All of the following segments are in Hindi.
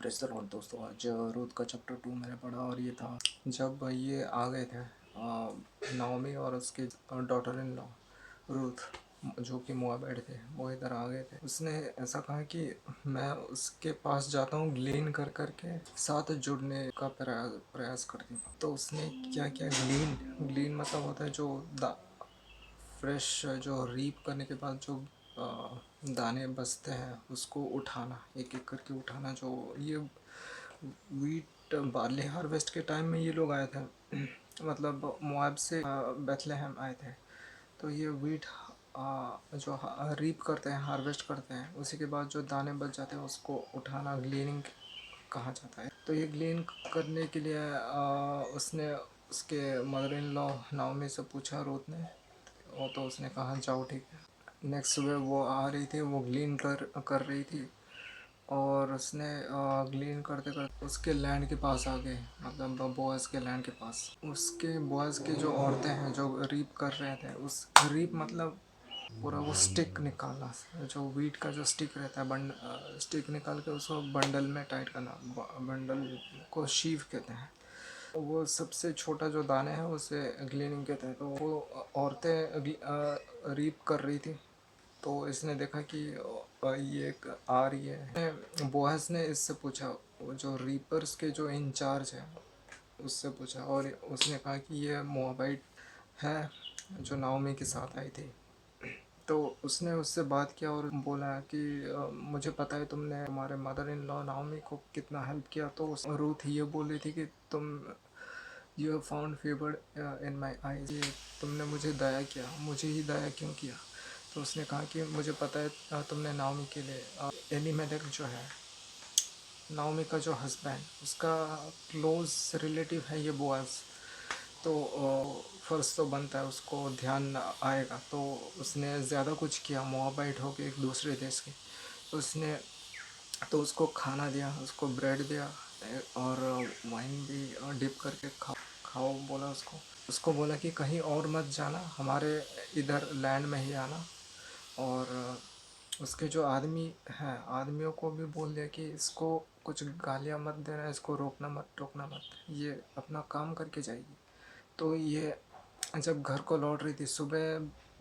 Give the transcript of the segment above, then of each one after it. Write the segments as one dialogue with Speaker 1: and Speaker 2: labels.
Speaker 1: प्रेस द लॉर्ड दोस्तों। आज रूथ का चैप्टर 2 मैंने पढ़ा और ये था जब ये आ गए थे नाओमी और उसके डॉटर इन लॉ रूथ जो कि मोआबाइट थे, वो इधर आ गए थे। उसने ऐसा कहा कि मैं उसके पास जाता हूँ, ग्लीन कर करके साथ जुड़ने का प्रयास करती हूँ। तो उसने क्या किया, ग्लीन मतलब होता है जो फ्रेश, जो रीप करने के बाद जो दाने बचते हैं उसको उठाना, एक एक करके उठाना। जो ये वीट बार्ली हार्वेस्ट के टाइम में ये लोग आए थे मतलब मोआब से बेथलेहम आए थे। तो ये वीट जो रीप करते हैं, हार्वेस्ट करते हैं, उसी के बाद जो दाने बच जाते हैं उसको उठाना ग्लीनिंग कहा जाता है। तो ये ग्लीन करने के लिए उसने उसके मदर इन लॉ नाओमी से पूछा, रूथ ने। वो तो उसने कहा जाओ ठीक है। नेक्स्ट सुबह वो आ रही थी, वो ग्लीन कर रही थी और उसने ग्लीन करते करते उसके लैंड के पास आ गए, मतलब बॉयज़ के लैंड के पास। उसके बॉयज़ की जो औरतें हैं जो रीप कर रहे थे, उस रीप मतलब पूरा वो स्टिक निकालना, जो वीट का जो स्टिक रहता है, स्टिक निकाल के उसको बंडल में टाइट करना। बंडल को शीव कहते हैं। वो सबसे छोटा जो दाने हैं उसे ग्लीनिंग कहते हैं। तो वो औरतें रीप कर रही थी, तो इसने देखा कि ये एक आ रही है। बोअज ने इससे पूछा, वो जो रीपर्स के जो इंचार्ज है उससे पूछा, और उसने कहा कि ये मोआबाइट है जो नाओमी के साथ आई थी। तो उसने उससे बात किया और बोला कि मुझे पता है तुमने तुम्हारे मदर इन लॉ नाओमी को कितना हेल्प किया। तो रूथ ये बोल रही थी कि you have found favour in my eyes, तुमने मुझे दया किया, मुझे ही दया क्यों किया। तो उसने कहा कि मुझे पता है तुमने नाओमी के लिए एलीमेलेक जो है नाओमी का जो हस्बैंड, उसका क्लोज रिलेटिव है ये बोअज। तो फ़र्ज़ तो बनता है उसको ध्यान आएगा। तो उसने ज़्यादा कुछ किया, मोआबाइट हो के एक दूसरे देश के। उसने तो उसको खाना दिया, उसको ब्रेड दिया और वाइन भी डिप करके खाओ बोला उसको बोला कि कहीं और मत जाना, हमारे इधर लैंड में ही आना। और उसके जो आदमी हैं, आदमियों को भी बोल दिया कि इसको कुछ गालियाँ मत देना, इसको रोकना मत, टोकना मत, ये अपना काम करके जाएगी। तो ये जब घर को लौट रही थी सुबह,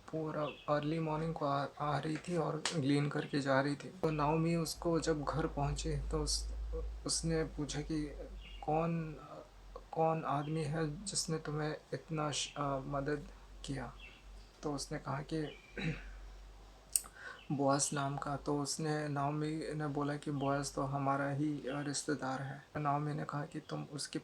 Speaker 1: पूरा अर्ली मॉर्निंग को आ रही थी और ग्लीन करके जा रही थी। तो नाओमी उसको जब घर पहुंची तो उसने पूछा कि कौन कौन आदमी है जिसने तुम्हें इतना मदद किया। तो उसने कहा कि बोअज नाम का। तो उसने नाओमी ने बोला कि बोअज तो हमारा ही रिश्तेदार है। नाओमी ने कहा कि तुम उसके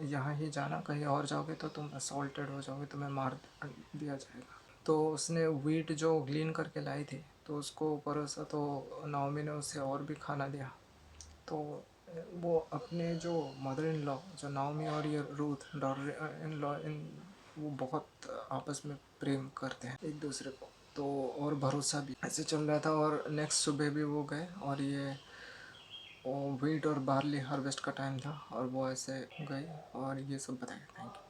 Speaker 1: यहाँ ही जाना, कहीं और जाओगे तो तुम असॉल्टेड हो जाओगे, तुम्हें मार दिया जाएगा। तो उसने वीट जो ग्लीन करके लाई थी तो उसको परोसा, तो नाओमी ने उसे और भी खाना दिया। तो वो अपने जो मदर इन लॉ, जो नाओमी और ये रूथ डॉटर इन लॉ, इन वो बहुत आपस में प्रेम करते हैं एक दूसरे को। तो और भरोसा भी ऐसे चल रहा था। और नेक्स्ट सुबह भी वो गए और ये वीट और बार्ली हार्वेस्ट का टाइम था और वो ऐसे गए और ये सब बताया। Thank you.